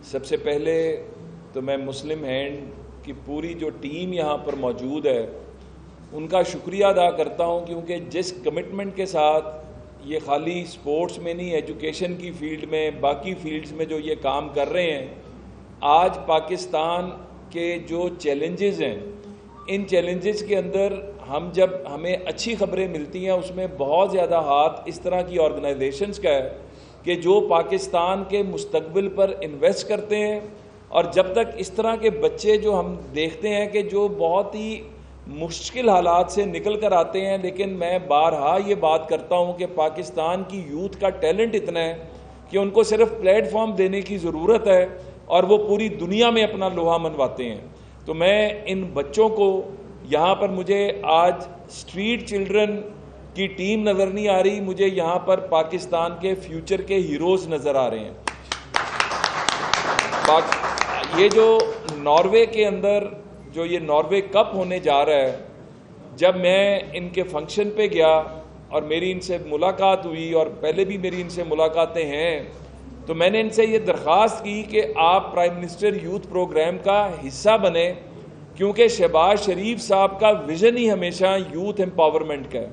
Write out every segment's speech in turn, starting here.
سب سے پہلے تو میں مسلم ہینڈ کی پوری جو ٹیم یہاں پر موجود ہے ان کا شکریہ ادا کرتا ہوں، کیونکہ جس کمٹمنٹ کے ساتھ یہ خالی سپورٹس میں نہیں، ایجوکیشن کی فیلڈ میں، باقی فیلڈز میں جو یہ کام کر رہے ہیں، آج پاکستان کے جو چیلنجز ہیں ان چیلنجز کے اندر جب ہمیں اچھی خبریں ملتی ہیں اس میں بہت زیادہ ہاتھ اس طرح کی آرگنائزیشنز کا ہے کہ جو پاکستان کے مستقبل پر انویسٹ کرتے ہیں. اور جب تک اس طرح کے بچے جو ہم دیکھتے ہیں کہ جو بہت ہی مشکل حالات سے نکل کر آتے ہیں، لیکن میں بارہا یہ بات کرتا ہوں کہ پاکستان کی یوتھ کا ٹیلنٹ اتنا ہے کہ ان کو صرف پلیٹ فارم دینے کی ضرورت ہے اور وہ پوری دنیا میں اپنا لوہا منواتے ہیں. تو میں ان بچوں کو یہاں پر، مجھے آج اسٹریٹ چلڈرن کی ٹیم نظر نہیں آ رہی، مجھے یہاں پر پاکستان کے فیوچر کے ہیروز نظر آ رہے ہیں. یہ جو ناروے کے اندر جو یہ ناروے کپ ہونے جا رہا ہے، جب میں ان کے فنکشن پہ گیا اور میری ان سے ملاقات ہوئی، اور پہلے بھی میری ان سے ملاقاتیں ہیں، تو میں نے ان سے یہ درخواست کی کہ آپ پرائم منسٹر یوتھ پروگرام کا حصہ بنیں، کیونکہ شہباز شریف صاحب کا ویژن ہی ہمیشہ یوتھ امپاورمنٹ کا ہے.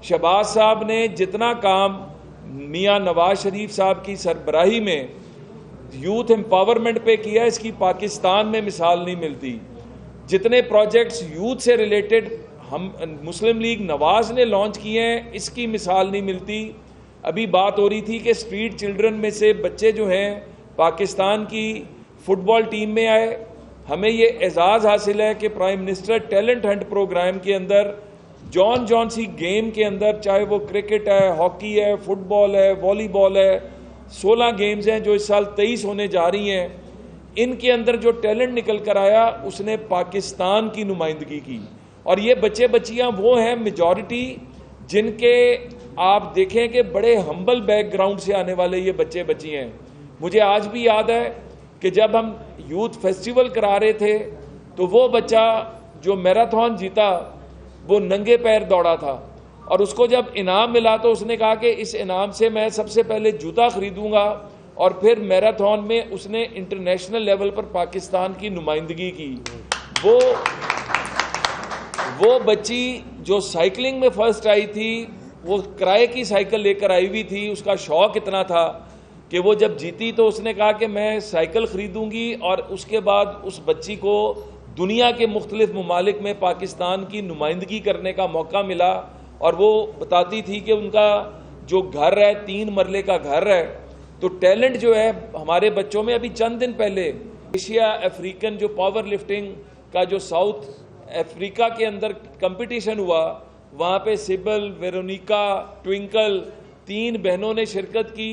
شہباز صاحب نے جتنا کام میاں نواز شریف صاحب کی سربراہی میں یوتھ امپاورمنٹ پہ کیا، اس کی پاکستان میں مثال نہیں ملتی. جتنے پروجیکٹس یوتھ سے ریلیٹڈ ہم مسلم لیگ نواز نے لانچ کیے ہیں، اس کی مثال نہیں ملتی. ابھی بات ہو رہی تھی کہ اسٹریٹ چلڈرن میں سے بچے جو ہیں پاکستان کی فٹ بال ٹیم میں آئے. ہمیں یہ اعزاز حاصل ہے کہ prime minister talent hunt programme کے اندر جون سی گیم کے اندر، چاہے وہ کرکٹ ہے، ہاکی ہے، فٹ بال ہے، والی بال ہے، 16 گیمز ہیں جو اس سال 23 ہونے جا رہی ہیں، ان کے اندر جو ٹیلنٹ نکل کر آیا اس نے پاکستان کی نمائندگی کی. اور یہ بچے بچیاں وہ ہیں میجورٹی جن کے آپ دیکھیں کہ بڑے ہمبل بیک گراؤنڈ سے آنے والے یہ بچے بچی ہیں. مجھے آج بھی یاد ہے کہ جب ہم یوتھ فیسٹیول کرا رہے تھے تو وہ بچہ جو میراتھن جیتا وہ ننگے پیر دوڑا تھا، اور اس کو جب انعام ملا تو اس نے کہا کہ اس انعام سے میں سب سے پہلے جوتا خریدوں گا. اور پھر میراتھن میں اس نے انٹرنیشنل لیول پر پاکستان کی نمائندگی کی. وہ بچی جو سائیکلنگ میں فرسٹ آئی تھی، وہ کرائے کی سائیکل لے کر آئی ہوئی تھی، اس کا شوق اتنا تھا کہ وہ جب جیتی تو اس نے کہا کہ میں سائیکل خریدوں گی. اور اس کے بعد اس بچی کو دنیا کے مختلف ممالک میں پاکستان کی نمائندگی کرنے کا موقع ملا. اور وہ بتاتی تھی کہ ان کا جو گھر ہے 3 مرلے کا گھر ہے. تو ٹیلنٹ جو ہے ہمارے بچوں میں. ابھی چند دن پہلے ایشیا افریقن جو پاور لفٹنگ کا جو ساؤتھ افریقہ کے اندر کمپٹیشن ہوا، وہاں پہ سبل، ویرونیکا، ٹوئنکل 3 بہنوں نے شرکت کی،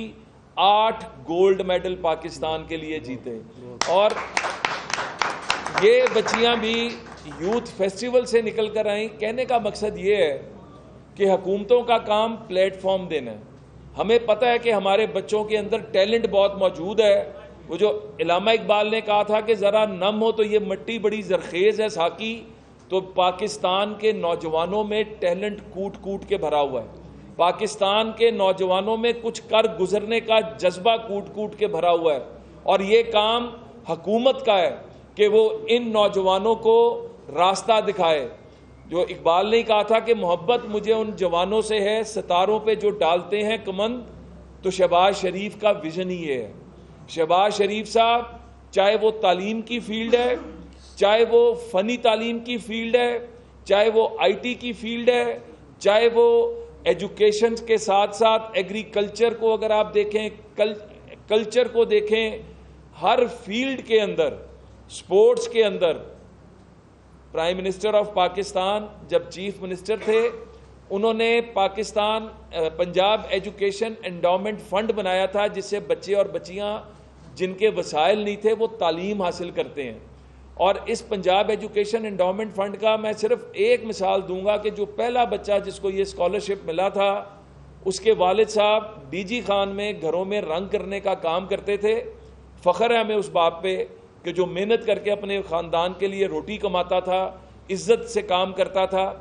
8 گولڈ میڈل پاکستان کے لیے جیتے. اور یہ بچیاں بھی یوتھ فیسٹیول سے نکل کر آئیں. کہنے کا مقصد یہ ہے کہ حکومتوں کا کام پلیٹ فارم دینا ہے. ہمیں پتہ ہے کہ ہمارے بچوں کے اندر ٹیلنٹ بہت موجود ہے. وہ جو علامہ اقبال نے کہا تھا کہ ذرا نم ہو تو یہ مٹی بڑی زرخیز ہے ساقی، تو پاکستان کے نوجوانوں میں ٹیلنٹ کوٹ کوٹ کے بھرا ہوا ہے. پاکستان کے نوجوانوں میں کچھ کر گزرنے کا جذبہ کوٹ کوٹ کے بھرا ہوا ہے. اور یہ کام حکومت کا ہے کہ وہ ان نوجوانوں کو راستہ دکھائے. جو اقبال نے کہا تھا کہ محبت مجھے ان جوانوں سے ہے ستاروں پہ جو ڈالتے ہیں کمند، تو شہباز شریف کا ویژن ہی یہ ہے. شہباز شریف صاحب چاہے وہ تعلیم کی فیلڈ ہے، چاہے وہ فنی تعلیم کی فیلڈ ہے، چاہے وہ آئی ٹی کی فیلڈ ہے، چاہے وہ ایجوکیشن کے ساتھ ساتھ ایگریکلچر کو اگر آپ دیکھیں، کلچر کو دیکھیں، ہر فیلڈ کے اندر، سپورٹس کے اندر. پرائم منسٹر آف پاکستان جب چیف منسٹر تھے، انہوں نے پنجاب ایجوکیشن انڈاؤمنٹ فنڈ بنایا تھا، جس سے بچے اور بچیاں جن کے وسائل نہیں تھے وہ تعلیم حاصل کرتے ہیں. اور اس پنجاب ایجوکیشن انڈاؤمنٹ فنڈ کا میں صرف ایک مثال دوں گا کہ جو پہلا بچہ جس کو یہ اسکالرشپ ملا تھا، اس کے والد صاحب ڈی جی خان میں گھروں میں رنگ کرنے کا کام کرتے تھے. فخر ہے ہمیں اس باپ پہ کہ جو محنت کر کے اپنے خاندان کے لیے روٹی کماتا تھا، عزت سے کام کرتا تھا.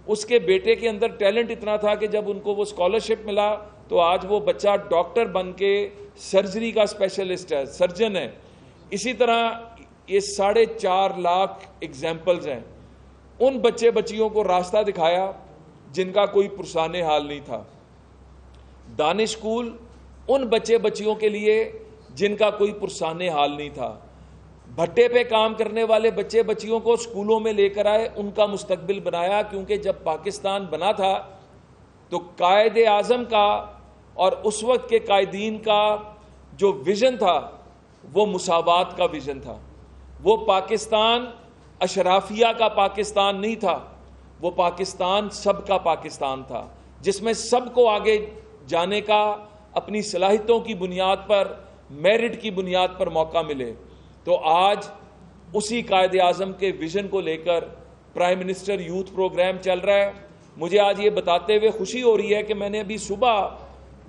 اس کے بیٹے کے اندر ٹیلنٹ اتنا تھا کہ جب ان کو وہ اسکالرشپ ملا تو آج وہ بچہ ڈاکٹر بن کے سرجری کا اسپیشلسٹ ہے، سرجن ہے. اسی طرح یہ 4.5 لاکھ ایگزامپلز ہیں. ان بچے بچیوں کو راستہ دکھایا جن کا کوئی پرسان حال نہیں تھا. دانش اسکول ان بچے بچیوں کے لیے جن کا کوئی پرسان حال نہیں تھا. بھٹے پہ کام کرنے والے بچے بچیوں کو اسکولوں میں لے کر آئے, ان کا مستقبل بنایا, کیونکہ جب پاکستان بنا تھا تو قائد اعظم کا اور اس وقت کے قائدین کا جو ویژن تھا وہ مساوات کا ویژن تھا. وہ پاکستان اشرافیہ کا پاکستان نہیں تھا, وہ پاکستان سب کا پاکستان تھا, جس میں سب کو آگے جانے کا اپنی صلاحیتوں کی بنیاد پر, میرٹ کی بنیاد پر موقع ملے. تو آج اسی قائد اعظم کے ویژن کو لے کر پرائم منسٹر یوتھ پروگرام چل رہا ہے. مجھے آج یہ بتاتے ہوئے خوشی ہو رہی ہے کہ میں نے ابھی صبح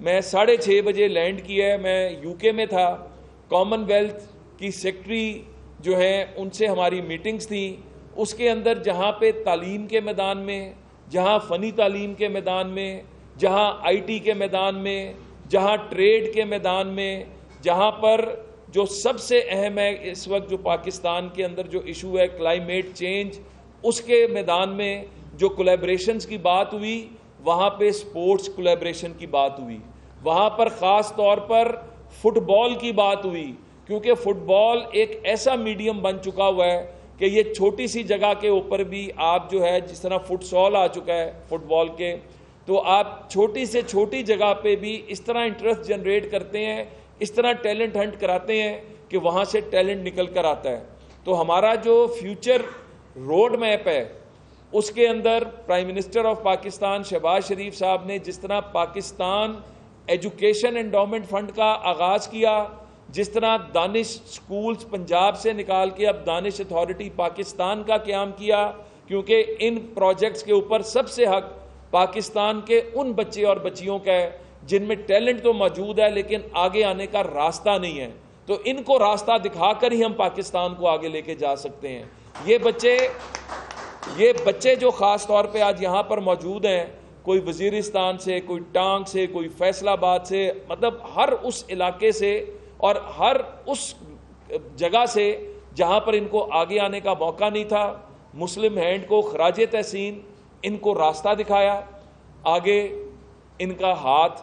6:30 بجے لینڈ کیا ہے. میں یو کے میں تھا, کامن ویلتھ کی سیکٹری جو ہیں ان سے ہماری میٹنگز تھیں. اس کے اندر جہاں پہ تعلیم کے میدان میں, جہاں فنی تعلیم کے میدان میں, جہاں آئی ٹی کے میدان میں, جہاں ٹریڈ کے میدان میں, جہاں پر جو سب سے اہم ہے اس وقت جو پاکستان کے اندر جو ایشو ہے کلائمیٹ چینج, اس کے میدان میں جو کولیبریشنز کی بات ہوئی, وہاں پہ سپورٹس کولیبریشن کی بات ہوئی. وہاں پر خاص طور پر فٹ بال کی بات ہوئی, کیونکہ فٹ بال ایک ایسا میڈیم بن چکا ہوا ہے کہ یہ چھوٹی سی جگہ کے اوپر بھی آپ جو ہے, جس طرح فٹ سال آ چکا ہے فٹ بال کے, تو آپ چھوٹی سے چھوٹی جگہ پہ بھی اس طرح انٹرسٹ جنریٹ کرتے ہیں, اس طرح ٹیلنٹ ہنٹ کراتے ہیں کہ وہاں سے ٹیلنٹ نکل کر آتا ہے. تو ہمارا جو فیوچر روڈ میپ ہے اس کے اندر prime minister of Pakistan Shehbaz Sharif صاحب نے جس طرح پاکستان ایجوکیشن انڈومنٹ فنڈ کا آغاز کیا, جس طرح دانش سکولز پنجاب سے نکال کے اب دانش اتھارٹی پاکستان کا قیام کیا, کیونکہ ان پروجیکٹس کے اوپر سب سے حق پاکستان کے ان بچے اور بچیوں کا ہے جن میں ٹیلنٹ تو موجود ہے لیکن آگے آنے کا راستہ نہیں ہے. تو ان کو راستہ دکھا کر ہی ہم پاکستان کو آگے لے کے جا سکتے ہیں. یہ بچے جو خاص طور پہ آج یہاں پر موجود ہیں, کوئی وزیرستان سے, کوئی ٹانگ سے, کوئی فیصل آباد سے, مطلب ہر اس علاقے سے اور ہر اس جگہ سے جہاں پر ان کو آگے آنے کا موقع نہیں تھا, مسلم ہینڈ کو خراج تحسین ان کو راستہ دکھایا. آگے ان کا ہاتھ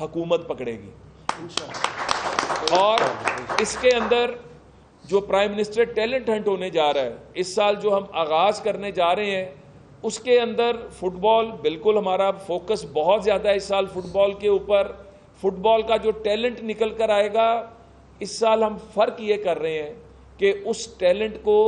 حکومت پکڑے گی, اور اس کے اندر جو پرائم منسٹر ٹیلنٹ ہنٹ ہونے جا رہا ہے اس سال جو ہم آغاز کرنے جا رہے ہیں, اس کے اندر فٹ بال بالکل ہمارا فوکس بہت زیادہ ہے اس سال فٹ بال کے اوپر. فٹ بال کا جو ٹیلنٹ نکل کر آئے گا, اس سال ہم فرق یہ کر رہے ہیں کہ اس ٹیلنٹ کو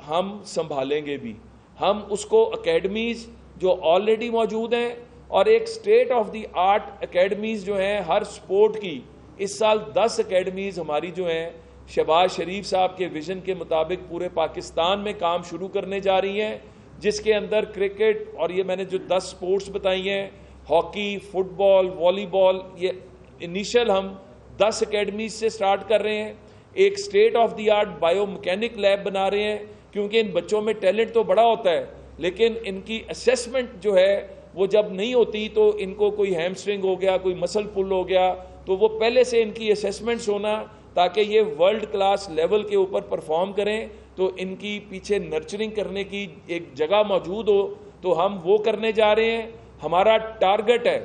ہم سنبھالیں گے بھی. ہم اس کو اکیڈمیز جو آلریڈی موجود ہیں اور ایک state of the art academies جو ہیں ہر سپورٹ کی, اس سال 10 اکیڈمیز ہماری جو ہیں شہباز شریف صاحب کے ویژن کے مطابق پورے پاکستان میں کام شروع کرنے جا رہی ہیں, جس کے اندر کرکٹ اور یہ میں نے جو 10 سپورٹس بتائی ہیں, ہاکی, فٹ بال, والی بال, یہ انیشل ہم 10 اکیڈمیز سے سٹارٹ کر رہے ہیں. ایک state of the art bio mechanic lab بنا رہے ہیں, کیونکہ ان بچوں میں ٹیلنٹ تو بڑا ہوتا ہے لیکن ان کی اسیسمنٹ جو ہے وہ جب نہیں ہوتی تو ان کو کوئی ہیمسٹرنگ ہو گیا, کوئی مسل پل ہو گیا, تو وہ پہلے سے ان کی اسیسمنٹس ہونا تاکہ یہ ورلڈ کلاس لیول کے اوپر پرفارم کریں, تو ان کی پیچھے نرچرنگ کرنے کی ایک جگہ موجود ہو, تو ہم وہ کرنے جا رہے ہیں. ہمارا ٹارگٹ ہے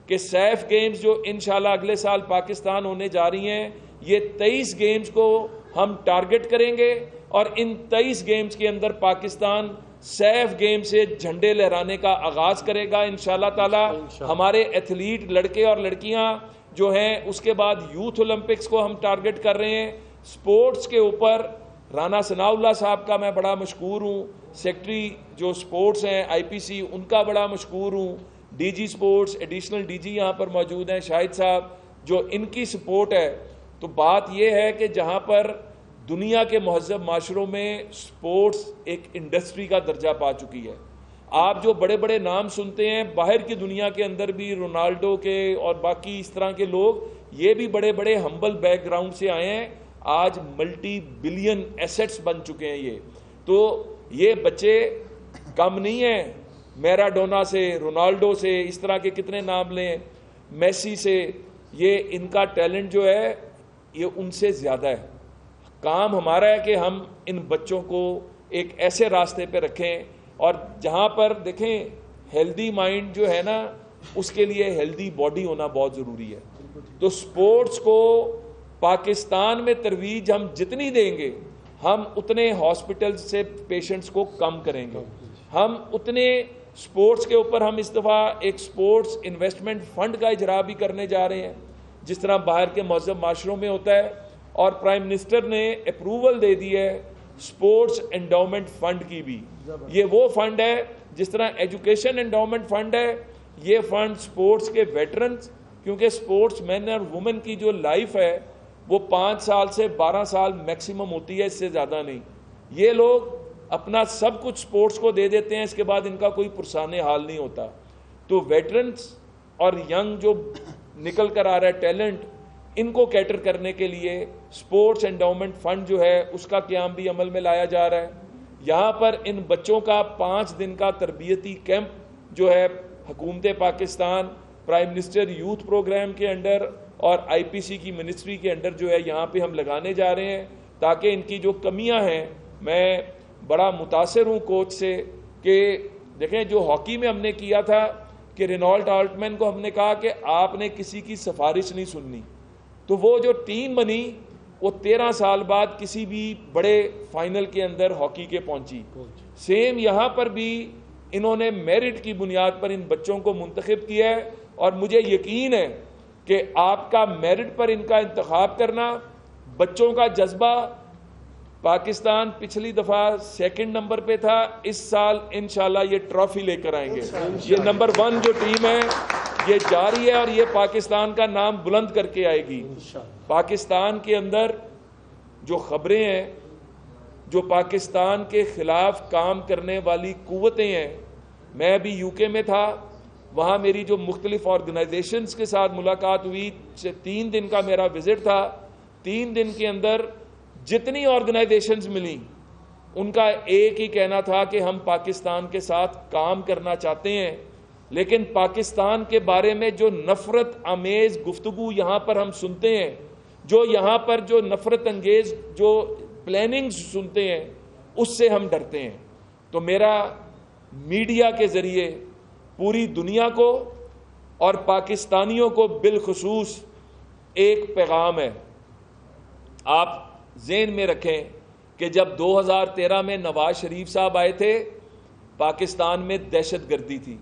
کہ سیف گیمز جو انشاءاللہ اگلے سال پاکستان ہونے جا رہی ہیں, یہ 23 گیمز کو ہم ٹارگٹ کریں گے, اور ان 23 گیمز کے اندر پاکستان سیف گیم سے جھنڈے لہرانے کا آغاز کرے گا انشاءاللہ تعالی. ہمارے ایتھلیٹ لڑکے اور لڑکیاں جو ہیں, اس کے بعد یوتھ اولمپکس کو ہم ٹارگٹ کر رہے ہیں. سپورٹس کے اوپر رانا ثناء اللہ صاحب کا میں بڑا مشکور ہوں, سیکٹری جو سپورٹس ہیں آئی پی سی ان کا بڑا مشکور ہوں, D G sports additional D G یہاں پر موجود ہیں شاہد صاحب, جو ان کی سپورٹ ہے. تو بات یہ ہے کہ جہاں پر دنیا کے مہذب معاشروں میں سپورٹس ایک انڈسٹری کا درجہ پا چکی ہے, آپ جو بڑے بڑے نام سنتے ہیں باہر کی دنیا کے اندر بھی, رونالڈو کے اور باقی اس طرح کے لوگ, یہ بھی بڑے بڑے ہمبل بیک گراؤنڈ سے آئے ہیں, آج ملٹی بلین ایسٹس بن چکے ہیں یہ. تو یہ بچے کم نہیں ہیں, میراڈونا سے, رونالڈو سے, اس طرح کے کتنے نام لیں, میسی سے, یہ ان کا ٹیلنٹ جو ہے یہ ان سے زیادہ ہے. کام ہمارا ہے کہ ہم ان بچوں کو ایک ایسے راستے پہ رکھیں, اور جہاں پر دیکھیں ہیلدی مائنڈ جو ہے نا, اس کے لیے ہیلدی باڈی ہونا بہت ضروری ہے. تو سپورٹس کو پاکستان میں ترویج ہم جتنی دیں گے, ہم اتنے ہاسپٹل سے پیشنٹس کو کم کریں گے, ہم اتنے سپورٹس کے اوپر ہم اس دفعہ ایک سپورٹس انویسٹمنٹ فنڈ کا اجرا بھی کرنے جا رہے ہیں, جس طرح باہر کے مہذب معاشروں میں ہوتا ہے. اور پرائم منسٹر نے اپروول دے دی ہے سپورٹس انڈاؤمنٹ فنڈ کی بھی. یہ وہ فنڈ ہے جس طرح ایجوکیشن انڈاؤمنٹ فنڈ ہے, یہ فنڈ سپورٹس کے ویٹرنز, کیونکہ سپورٹس مین اور وومن کی جو لائف ہے وہ 5 سال سے 12 سال میکسیمم ہوتی ہے, اس سے زیادہ نہیں. یہ لوگ اپنا سب کچھ سپورٹس کو دے دیتے ہیں, اس کے بعد ان کا کوئی پرسان حال نہیں ہوتا. تو ویٹرنز اور ینگ جو نکل کر آ رہا ہے ٹیلنٹ, ان کو کیٹر کرنے کے لیے سپورٹس انڈاؤمنٹ فنڈ جو ہے اس کا قیام بھی عمل میں لایا جا رہا ہے. یہاں پر ان بچوں کا 5 دن کا تربیتی کیمپ جو ہے حکومت Pakistan prime minister youth programme کے انڈر اور آئی پی سی کی منسٹری کے انڈر جو ہے یہاں پہ ہم لگانے جا رہے ہیں, تاکہ ان کی جو کمیاں ہیں, میں بڑا متاثر ہوں کوچ سے کہ دیکھیں جو ہاکی میں ہم نے کیا تھا کہ رینالڈ آلٹمین کو ہم نے کہا کہ آپ نے کسی کی سفارش نہیں سننی, تو وہ جو ٹیم بنی وہ 13 سال بعد کسی بھی بڑے فائنل کے اندر ہاکی کے پہنچی. سیم یہاں پر بھی انہوں نے میرٹ کی بنیاد پر ان بچوں کو منتخب کیا ہے, اور مجھے یقین ہے کہ آپ کا میرٹ پر ان کا انتخاب کرنا, بچوں کا جذبہ, پاکستان پچھلی دفعہ 2nd نمبر پہ تھا, اس سال انشاءاللہ یہ ٹرافی لے کر آئیں گے. یہ نمبر 1 جو ٹیم ہے یہ جاری ہے, اور یہ پاکستان کا نام بلند کر کے آئے گی. پاکستان کے اندر جو خبریں ہیں, جو پاکستان کے خلاف کام کرنے والی قوتیں ہیں, میں ابھی یو کے میں تھا, وہاں میری جو مختلف آرگنائزیشنز کے ساتھ ملاقات ہوئی, 3 دن کا میرا وزٹ تھا. 3 دن کے اندر جتنی آرگنائزیشنز ملیں ان کا ایک ہی کہنا تھا کہ ہم پاکستان کے ساتھ کام کرنا چاہتے ہیں, لیکن پاکستان کے بارے میں جو نفرت آمیز گفتگو یہاں پر ہم سنتے ہیں, جو یہاں پر جو نفرت انگیز جو پلاننگز سنتے ہیں, اس سے ہم ڈرتے ہیں. تو میرا میڈیا کے ذریعے پوری دنیا کو اور پاکستانیوں کو بالخصوص ایک پیغام ہے. آپ ذہن میں رکھیں کہ جب 2013 میں نواز شریف صاحب آئے تھے, پاکستان میں دہشت گردی تھی,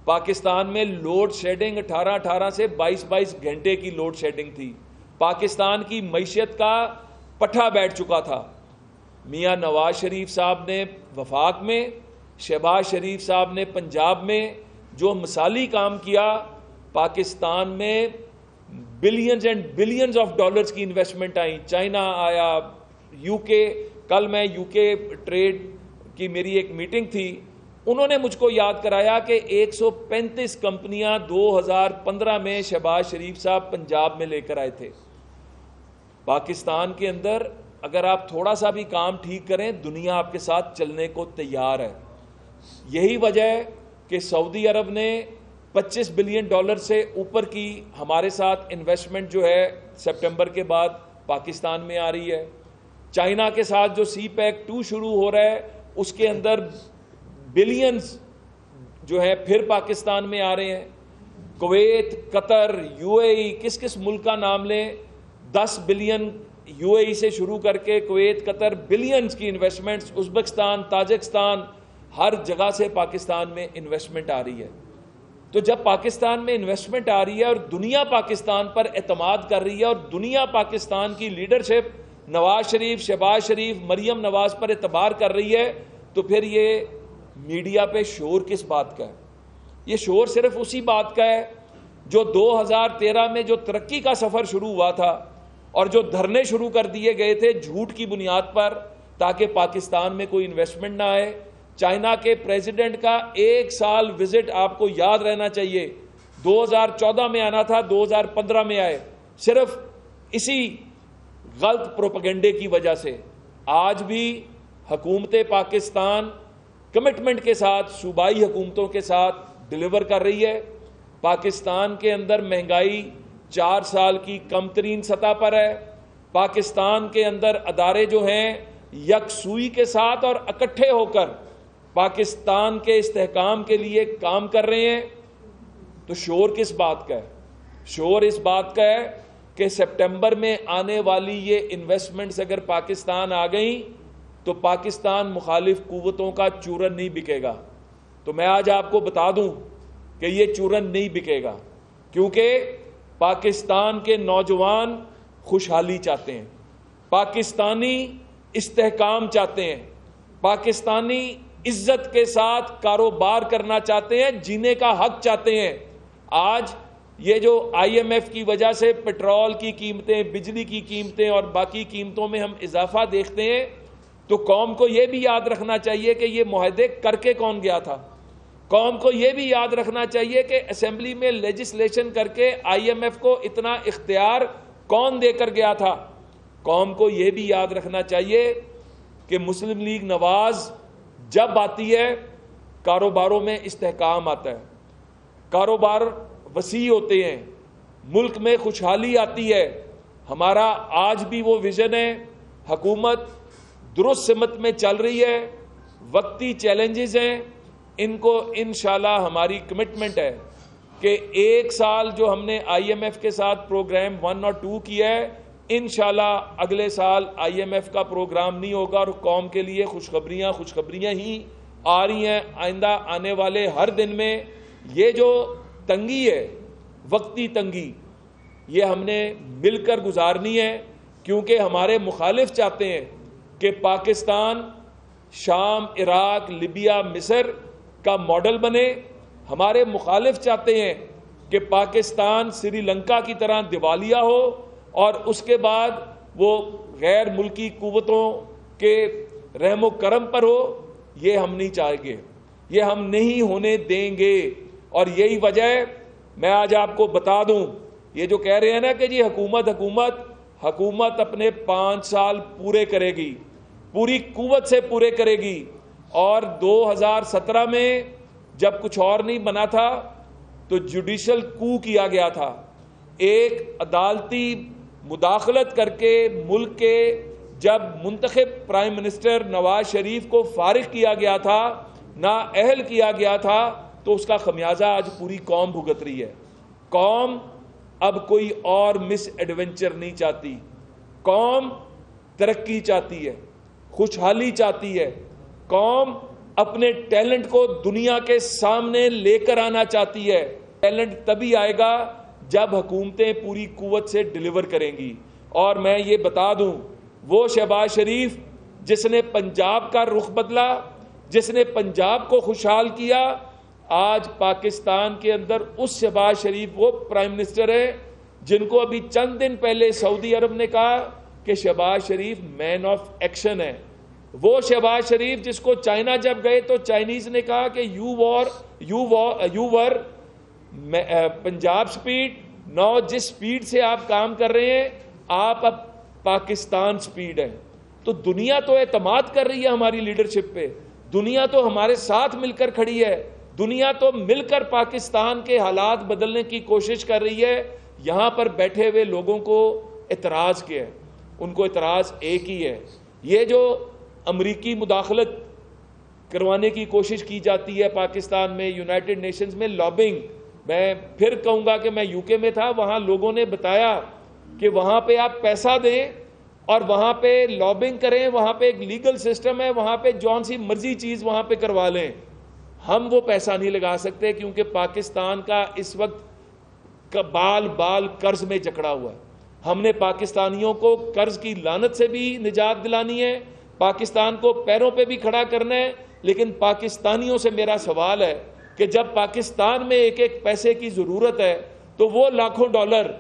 پاکستان میں لوڈ شیڈنگ 18 سے 22 گھنٹے کی لوڈ شیڈنگ تھی, پاکستان کی معیشت کا پٹھا بیٹھ چکا تھا. میاں نواز شریف صاحب نے وفاق میں, شہباز شریف صاحب نے پنجاب میں جو مثالی کام کیا, پاکستان میں billions and billions of dollars کی انویسٹمنٹ آئی. چائنا آیا, یو کے, کل میں یو کے ٹریڈ کی میری ایک میٹنگ تھی, انہوں نے مجھ کو یاد کرایا کہ 135 کمپنیاں 2015 میں شہباز شریف صاحب پنجاب میں لے کر آئے تھے. پاکستان کے اندر اگر آپ تھوڑا سا بھی کام ٹھیک کریں, دنیا آپ کے ساتھ چلنے کو تیار ہے. یہی وجہ ہے کہ سعودی عرب نے $25 بلین سے اوپر کی ہمارے ساتھ انویسٹمنٹ جو ہے سپٹمبر کے بعد پاکستان میں آ رہی ہے. چائنا کے ساتھ جو سی پیک 2 شروع ہو رہا ہے, اس کے اندر بلینز جو ہے پھر پاکستان میں آ رہے ہیں. کویت, قطر, یو اے ای, کس ملک کا نام لیں, 10 بلین یو اے ای سے شروع کر کے کویت, قطر, بلینز کی انویسٹمنٹس, ازبکستان, تاجکستان, ہر جگہ سے پاکستان میں انویسٹمنٹ آ رہی ہے. تو جب پاکستان میں انویسٹمنٹ آ رہی ہے اور دنیا پاکستان پر اعتماد کر رہی ہے, اور دنیا پاکستان کی لیڈرشپ نواز شریف, شہباز شریف, مریم نواز پر اعتبار کر رہی ہے, تو پھر یہ میڈیا پہ شور کس بات کا ہے؟ یہ شور صرف اسی بات کا ہے جو 2013 میں جو ترقی کا سفر شروع ہوا تھا اور جو دھرنے شروع کر دیے گئے تھے جھوٹ کی بنیاد پر تاکہ پاکستان میں کوئی انویسٹمنٹ نہ آئے. چائنا کے پریزیڈنٹ کا 1 سال وزٹ آپ کو یاد رہنا چاہیے, 2014 میں آنا تھا, 2015 میں آئے, صرف اسی غلط پروپیگنڈے کی وجہ سے. آج بھی حکومت پاکستان کمٹمنٹ کے ساتھ صوبائی حکومتوں کے ساتھ ڈیلیور کر رہی ہے. پاکستان کے اندر مہنگائی 4 سال کی کم ترین سطح پر ہے. پاکستان کے اندر ادارے جو ہیں یکسوئی کے ساتھ اور اکٹھے ہو کر پاکستان کے استحکام کے لیے کام کر رہے ہیں، تو شور کس بات کا ہے؟ شور اس بات کا ہے کہ سپٹمبر میں آنے والی یہ انویسٹمنٹس اگر پاکستان آ گئیں تو پاکستان مخالف قوتوں کا چورن نہیں بکے گا۔ تو میں آج آپ کو بتا دوں کہ یہ چورن نہیں بکے گا، کیونکہ پاکستان کے نوجوان خوشحالی چاہتے ہیں، پاکستانی استحکام چاہتے ہیں، پاکستانی عزت کے ساتھ کاروبار کرنا چاہتے ہیں، جینے کا حق چاہتے ہیں۔ آج یہ جو آئی ایم ایف کی وجہ سے پیٹرول کی قیمتیں، بجلی کی قیمتیں اور باقی قیمتوں میں ہم اضافہ دیکھتے ہیں، تو قوم کو یہ بھی یاد رکھنا چاہیے کہ یہ معاہدے کر کے کون گیا تھا۔ قوم کو یہ بھی یاد رکھنا چاہیے کہ اسمبلی میں لیجسلیشن کر کے آئی ایم ایف کو اتنا اختیار کون دے کر گیا تھا۔ قوم کو یہ بھی یاد رکھنا چاہیے کہ مسلم لیگ نواز جب آتی ہے کاروباروں میں استحکام آتا ہے، کاروبار وسیع ہوتے ہیں، ملک میں خوشحالی آتی ہے۔ ہمارا آج بھی وہ ویژن ہے، حکومت درست سمت میں چل رہی ہے، وقتی چیلنجز ہیں، ان کو انشاءاللہ ہماری کمٹمنٹ ہے کہ ایک سال جو ہم نے آئی ایم ایف کے ساتھ پروگرام 1 اور 2 کیا ہے، انشاءاللہ اگلے سال آئی ایم ایف کا پروگرام نہیں ہوگا، اور قوم کے لیے خوشخبریاں ہی آ رہی ہیں۔ آئندہ آنے والے ہر دن میں یہ جو تنگی ہے، وقتی تنگی، یہ ہم نے مل کر گزارنی ہے، کیونکہ ہمارے مخالف چاہتے ہیں کہ پاکستان شام، عراق، لیبیا، مصر کا ماڈل بنے۔ ہمارے مخالف چاہتے ہیں کہ پاکستان سری لنکا کی طرح دیوالیہ ہو اور اس کے بعد وہ غیر ملکی قوتوں کے رحم و کرم پر ہو۔ یہ ہم نہیں چاہیں گے، یہ ہم نہیں ہونے دیں گے۔ اور یہی وجہ ہے، میں آج آپ کو بتا دوں، یہ جو کہہ رہے ہیں نا کہ جی حکومت اپنے 5 سال پورے کرے گی، پوری قوت سے پورے کرے گی۔ اور 2017 میں جب کچھ اور نہیں بنا تھا تو جوڈیشل کو کیا گیا تھا، ایک عدالتی مداخلت کر کے ملک کے جب منتخب پرائم منسٹر نواز شریف کو فارغ کیا گیا تھا، نااہل کیا گیا تھا، تو اس کا خمیازہ آج پوری قوم بھگت رہی ہے۔ قوم اب کوئی اور مس ایڈونچر نہیں چاہتی، قوم ترقی چاہتی ہے، خوشحالی چاہتی ہے، قوم اپنے ٹیلنٹ کو دنیا کے سامنے لے کر آنا چاہتی ہے۔ ٹیلنٹ تبھی آئے گا جب حکومتیں پوری قوت سے ڈیلیور کریں گی۔ اور میں یہ بتا دوں، وہ شہباز شریف جس نے پنجاب کا رخ بدلا، جس نے پنجاب کو خوشحال کیا، آج پاکستان کے اندر اس شہباز شریف وہ پرائم منسٹر ہے جن کو ابھی چند دن پہلے سعودی عرب نے کہا کہ شہباز شریف مین آف ایکشن ہے۔ وہ شہباز شریف جس کو چائنا جب گئے تو چائنیز نے کہا کہ یو ور پنجاب سپیڈ، نو جس سپیڈ سے آپ کام کر رہے ہیں آپ اب پاکستان سپیڈ ہے۔ تو دنیا تو اعتماد کر رہی ہے ہماری لیڈرشپ پہ، دنیا تو ہمارے ساتھ مل کر کھڑی ہے، دنیا تو مل کر پاکستان کے حالات بدلنے کی کوشش کر رہی ہے۔ یہاں پر بیٹھے ہوئے لوگوں کو اعتراض کیا ہے؟ ان کو اعتراض ایک ہی ہے، یہ جو امریکی مداخلت کروانے کی کوشش کی جاتی ہے پاکستان میں، یونائٹڈ نیشنز میں لابنگ۔ میں پھر کہوں گا کہ میں یو کے میں تھا، وہاں لوگوں نے بتایا کہ وہاں پہ آپ پیسہ دیں اور وہاں پہ لابنگ کریں، وہاں پہ ایک لیگل سسٹم ہے، وہاں پہ جون سی مرضی چیز وہاں پہ کروا لیں۔ ہم وہ پیسہ نہیں لگا سکتے کیونکہ پاکستان کا اس وقت بال قرض میں جکڑا ہوا ہے۔ ہم نے پاکستانیوں کو قرض کی لعنت سے بھی نجات دلانی ہے، پاکستان کو پیروں پہ بھی کھڑا کرنا ہے۔ لیکن پاکستانیوں سے میرا سوال ہے کہ جب پاکستان میں ایک ایک پیسے کی ضرورت ہے تو وہ لاکھوں ڈالر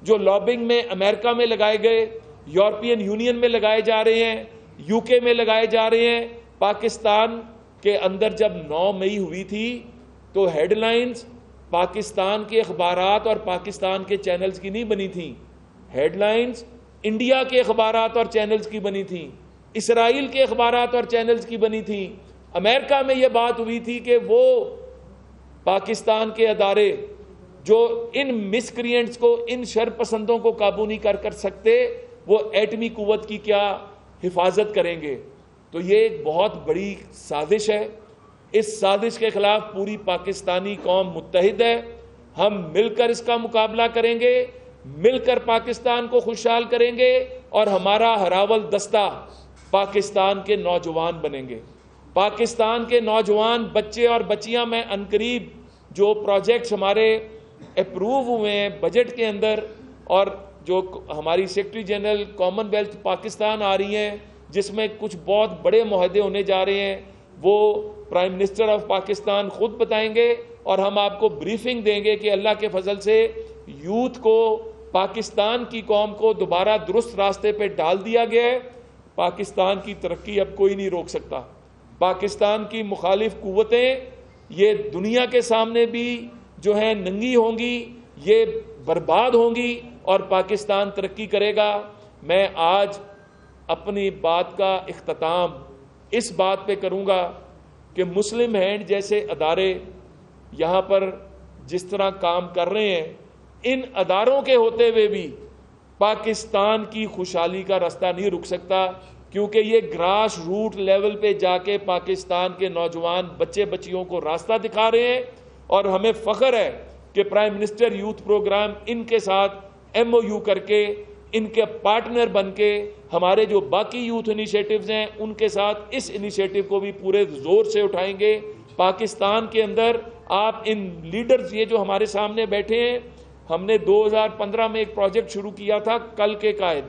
جو لابنگ میں امریکہ میں لگائے گئے، یورپین یونین میں لگائے جا رہے ہیں، یو کے میں لگائے جا رہے ہیں، پاکستان کے اندر جب 9 مئی ہوئی تھی تو ہیڈ لائنز پاکستان کے اخبارات اور پاکستان کے چینلز کی نہیں بنی تھیں، ہیڈ لائنز انڈیا کے اخبارات اور چینلز کی بنی تھیں، اسرائیل کے اخبارات اور چینلز کی بنی تھیں۔ امریکہ میں یہ بات ہوئی تھی کہ وہ پاکستان کے ادارے جو ان مسکرینٹس کو، ان شر پسندوں کو قابو نہیں کر سکتے، وہ ایٹمی قوت کی کیا حفاظت کریں گے. تو یہ ایک بہت بڑی سازش ہے. اس سازش کے خلاف پوری پاکستانی قوم متحد ہے. ہم مل کر اس کا مقابلہ کریں گے, مل کر پاکستان کو خوشحال کریں گے, اور ہمارا ہراول دستہ پاکستان کے نوجوان بنیں گے. پاکستان کے نوجوان بچے اور بچیاں, میں عنقریب جو پروجیکٹس ہمارے اپروو ہوئے ہیں بجٹ کے اندر, اور جو ہماری secretary general Commonwealth Pakistan آ رہی ہیں, جس میں کچھ بہت بڑے معاہدے ہونے جا رہے ہیں, وہ پرائم منسٹر آف پاکستان خود بتائیں گے, اور ہم آپ کو بریفنگ دیں گے کہ اللہ کے فضل سے یوتھ کو, پاکستان کی قوم کو دوبارہ درست راستے پہ ڈال دیا گیا ہے. پاکستان کی ترقی اب کوئی نہیں روک سکتا. پاکستان کی مخالف قوتیں یہ دنیا کے سامنے بھی جو ہیں ننگی ہوں گی, یہ برباد ہوں گی, اور پاکستان ترقی کرے گا. میں آج اپنی بات کا اختتام اس بات پہ کروں گا کہ مسلم ہینڈ جیسے ادارے یہاں پر جس طرح کام کر رہے ہیں, ان اداروں کے ہوتے ہوئے بھی پاکستان کی خوشحالی کا راستہ نہیں رک سکتا, کیونکہ یہ گراس روٹ لیول پہ جا کے پاکستان کے نوجوان بچے بچیوں کو راستہ دکھا رہے ہیں. اور ہمیں فخر ہے کہ پرائم منسٹر یوتھ پروگرام ان کے ساتھ MOU کر کے, ان کے پارٹنر بن کے, ہمارے جو باقی یوتھ انیشیٹوز ہیں ان کے ساتھ اس انیشیٹو کو بھی پورے زور سے اٹھائیں گے. پاکستان کے اندر آپ ان لیڈرز, یہ جو ہمارے سامنے بیٹھے ہیں, ہم نے 2015 میں ایک پروجیکٹ شروع کیا تھا, کل کے قائد.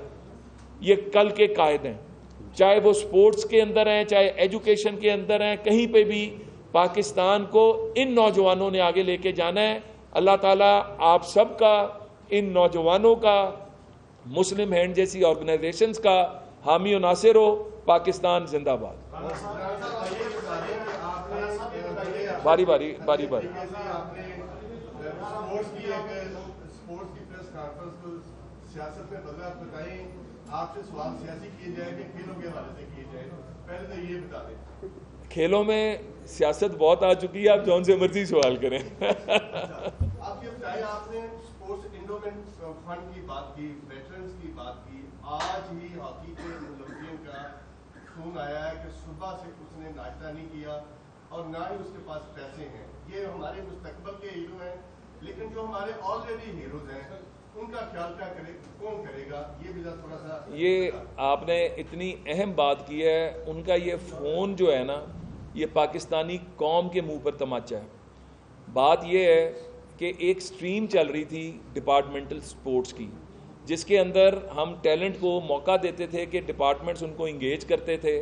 یہ کل کے قائد ہیں, چاہے وہ سپورٹس کے اندر ہیں, چاہے ایجوکیشن کے اندر ہیں, کہیں پہ بھی پاکستان کو ان نوجوانوں نے آگے لے کے جانا ہے. اللہ تعالیٰ آپ سب کا, ان نوجوانوں کا, مسلم ہینڈ جیسی آرگنائزیشنز کا حامی و ناصر ہو. پاکستان زندہ باد. باری باری باری باری سیاست میں بدلا بتائیں, آپ سے سوال سیاسی کیے جائے کہ کھیلوں کے حوالے سے کیے جائے. پہلے تو یہ بتا دیں. کھیلوں میں سیاست بہت آ چکی ہے, آپ جون سے مرضی سوال کریں. آپ یہ بتائیں, آپ نے اسپورٹس انڈومنٹ فنڈ کی بات کی, ویٹرنس کی بات کی. آج ہی ہاکی کے ملزمین کا فون آیا ہے کہ صبح سے اس نے ناشتہ نہیں کیا اور نہ ہی اس کے پاس پیسے ہیں. یہ ہمارے مستقبل کے ہیرو ہیں, لیکن جو ہمارے آلریڈی ہیروز ہیں ان کا خیال کیا کرے, کون کرے گا؟ یہ بھی تھوڑا سا. یہ آپ نے اتنی اہم بات کی ہے. ان کا یہ فون جو ہے نا, یہ پاکستانی قوم کے منہ پر تماچا ہے. بات یہ ہے کہ ایک سٹریم چل رہی تھی ڈپارٹمنٹل سپورٹس کی, جس کے اندر ہم ٹیلنٹ کو موقع دیتے تھے کہ ڈپارٹمنٹس ان کو انگیج کرتے تھے.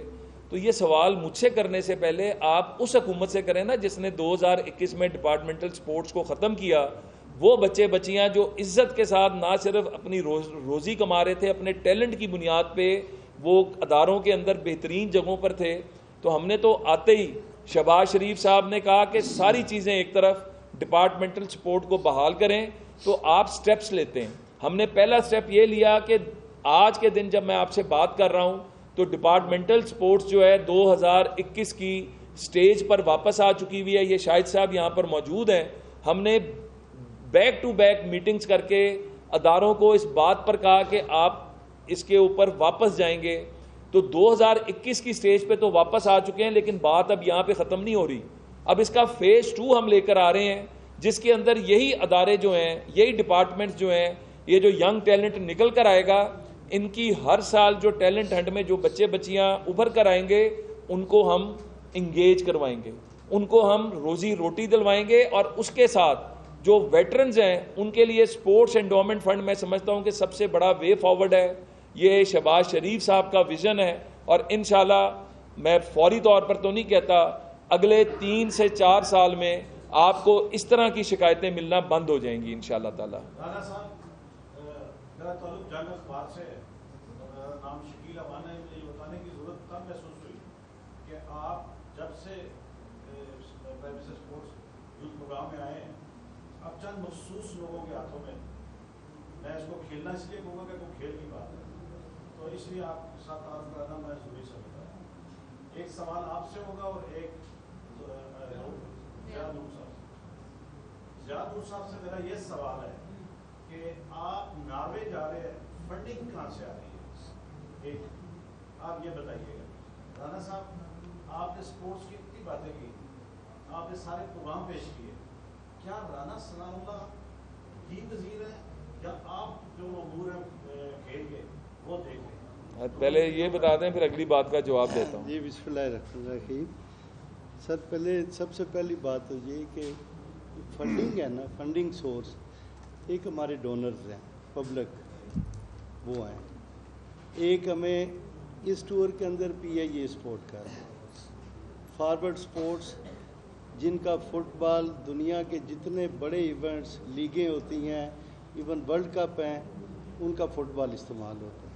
تو یہ سوال مجھ سے کرنے سے پہلے آپ اس حکومت سے کریں نا جس نے 2021 میں ڈپارٹمنٹل سپورٹس کو ختم کیا. وہ بچے بچیاں جو عزت کے ساتھ نہ صرف اپنی روزی کما رہے تھے, اپنے ٹیلنٹ کی بنیاد پہ وہ اداروں کے اندر بہترین جگہوں پر تھے. تو ہم نے تو آتے ہی شہباز شریف صاحب نے کہا کہ ساری چیزیں ایک طرف, ڈپارٹمنٹل سپورٹ کو بحال کریں. تو آپ سٹیپس لیتے ہیں. ہم نے پہلا سٹیپ یہ لیا کہ آج کے دن جب میں آپ سے بات کر رہا ہوں تو ڈپارٹمنٹل سپورٹس جو ہے 2021 کی سٹیج پر واپس آ چکی ہوئی ہے. یہ شاہد صاحب یہاں پر موجود ہیں. ہم نے بیک ٹو بیک میٹنگز کر کے اداروں کو اس بات پر کہا کہ آپ اس کے اوپر واپس جائیں گے. تو 2021 کی سٹیج پہ تو واپس آ چکے ہیں, لیکن بات اب یہاں پہ ختم نہیں ہو رہی. اب اس کا فیز 2 ہم لے کر آ رہے ہیں, جس کے اندر یہی ادارے جو ہیں, یہی ڈپارٹمنٹس جو ہیں, یہ جو ینگ ٹیلنٹ نکل کر آئے گا, ان کی ہر سال جو ٹیلنٹ ہنٹ میں جو بچے بچیاں ابھر کر آئیں گے, ان کو ہم انگیج کروائیں گے, ان کو ہم روزی روٹی دلوائیں گے. اور اس کے ساتھ جو ویٹرنز ہیں ان کے لیے سپورٹس انڈومنٹ فنڈ میں سمجھتا ہوں کہ سب سے بڑا وے فارورڈ ہے. یہ شہباز شریف صاحب کا ویژن ہے, اور انشاءاللہ میں فوری طور پر تو نہیں کہتا, اگلے 3 سے 4 سال میں آپ کو اس طرح کی شکایتیں ملنا بند ہو جائیں گی انشاءاللہ تعالی. رانا صاحب, میرا تعلق جنگ اخبار سے ہے. نام شکیل افغان ہے. مجھے یہ بتانے کی ضرورت تب محسوس ہوئی کہ آپ جب سے prime minister sports youth programme میں آئے ہیں, اب چند مخصوص لوگوں کے ہاتھوں میں اس کو کھیلنا اس لیے کہوں گا کہ کوئی کھیل کی بات ہے, تو اس لیے آپ کے ساتھ تعارف کرانا میں ضروری سمجھتا ہوں. ایک سوال آپ سے ہوگا اور ایک زیاد نور صاحب سے. زیاد نور صاحب سے میرا یہ سوال ہے کہ آپ ناروے جا رہے ہیں, فنڈنگ کہاں سے آ رہی ہے؟ آپ یہ بتائیے گا رانا صاحب، آپ نے اسپورٹس کی اتنی باتیں کی، آپ نے سارے پروگرام پیش کیے، کیا رانا ثناء اللہ کی نظیر ہے یا آپ جو امور ہیں کھیل کے وہ دیکھ لیں؟ پہلے یہ بتا دیں پھر اگلی بات کا جواب دیتا ہوں. جی بسم اللہ الرحمن الرحیم. سب سے پہلی بات تو یہ کہ فنڈنگ ہے نا، فنڈنگ سورس ایک ہمارے ڈونرز ہیں پبلک، وہ ہیں. ایک ہمیں اس ٹور کے اندر پی آئی اے سپورٹ کر رہے ہیں، فارورڈ سپورٹس جن کا فٹ بال دنیا کے جتنے بڑے ایونٹس لیگیں ہوتی ہیں، ایون ورلڈ کپ ہیں، ان کا فٹ بال استعمال ہوتا ہے،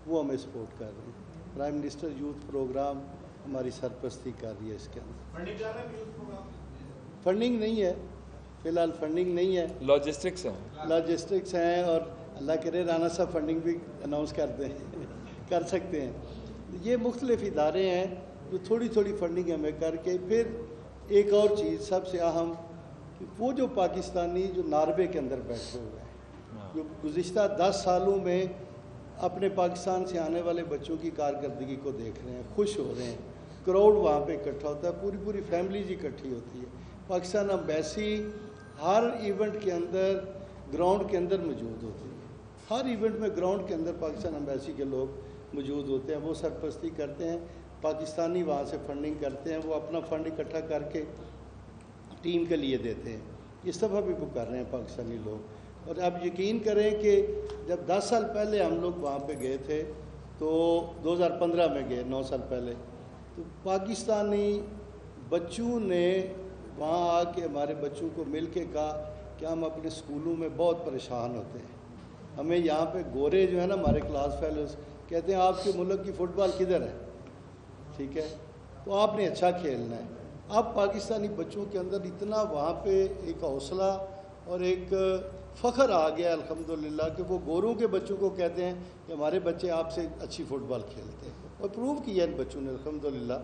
وہ ہمیں سپورٹ کر رہے ہیں. پرائم منسٹر یوتھ پروگرام ہماری سرپرستی کر رہی ہے. اس کے اندر فنڈنگ کر رہے ہیں یوتھ پروگرام؟ فنڈنگ نہیں ہے فی الحال، فنڈنگ نہیں ہے، لاجسٹکس ہیں. لاجسٹکس ہیں، اور اللہ کرے رانا صاحب فنڈنگ بھی اناؤنس کر دیں کر سکتے ہیں. یہ مختلف ادارے ہیں جو تھوڑی تھوڑی فنڈنگ ہمیں کر کے. پھر ایک اور چیز سب سے اہم، کہ وہ جو پاکستانی جو ناروے کے اندر بیٹھے ہوئے ہیں، جو گزشتہ 10 سالوں میں اپنے پاکستان سے آنے والے بچوں کی کارکردگی کو دیکھ رہے ہیں، خوش ہو رہے ہیں، کراؤڈ وہاں پہ اکٹھا ہوتا ہے، پوری فیملیز اکٹھی ہوتی ہے. پاکستان ایمبیسی ہر ایونٹ کے اندر گراؤنڈ کے اندر موجود ہوتی ہے، ہر ایونٹ میں گراؤنڈ کے اندر پاکستان ایمبیسی کے لوگ موجود ہوتے ہیں، وہ سرپرستی کرتے ہیں. پاکستانی وہاں سے فنڈنگ کرتے ہیں، وہ اپنا فنڈ اکٹھا کر کے ٹیم کے لیے دیتے ہیں. اس دفعہ بھی وہ کر رہے ہیں پاکستانی لوگ. اور آپ یقین کریں کہ جب 10 سال پہلے ہم لوگ وہاں پہ گئے تھے، تو 2015 میں گئے، 9 سال پہلے، تو پاکستانی بچوں نے وہاں آ کے ہمارے بچوں کو مل کے کہا کہ ہم اپنے اسکولوں میں بہت پریشان ہوتے ہیں. ہمیں یہاں پہ گورے جو ہیں نا ہمارے کلاس فیلوز کہتے ہیں آپ کے ملک کی فٹ بال کدھر ہے، ٹھیک ہے، تو آپ نے اچھا کھیلنا ہے. اب پاکستانی بچوں کے اندر اتنا وہاں پہ ایک حوصلہ اور ایک فخر آ گیا الحمدللہ کہ وہ گوروں کے بچوں کو کہتے ہیں کہ ہمارے بچے آپ سے اچھی فٹ بال کھیلتے ہیں. اور پروو کیا ان بچوں نے الحمدللہ.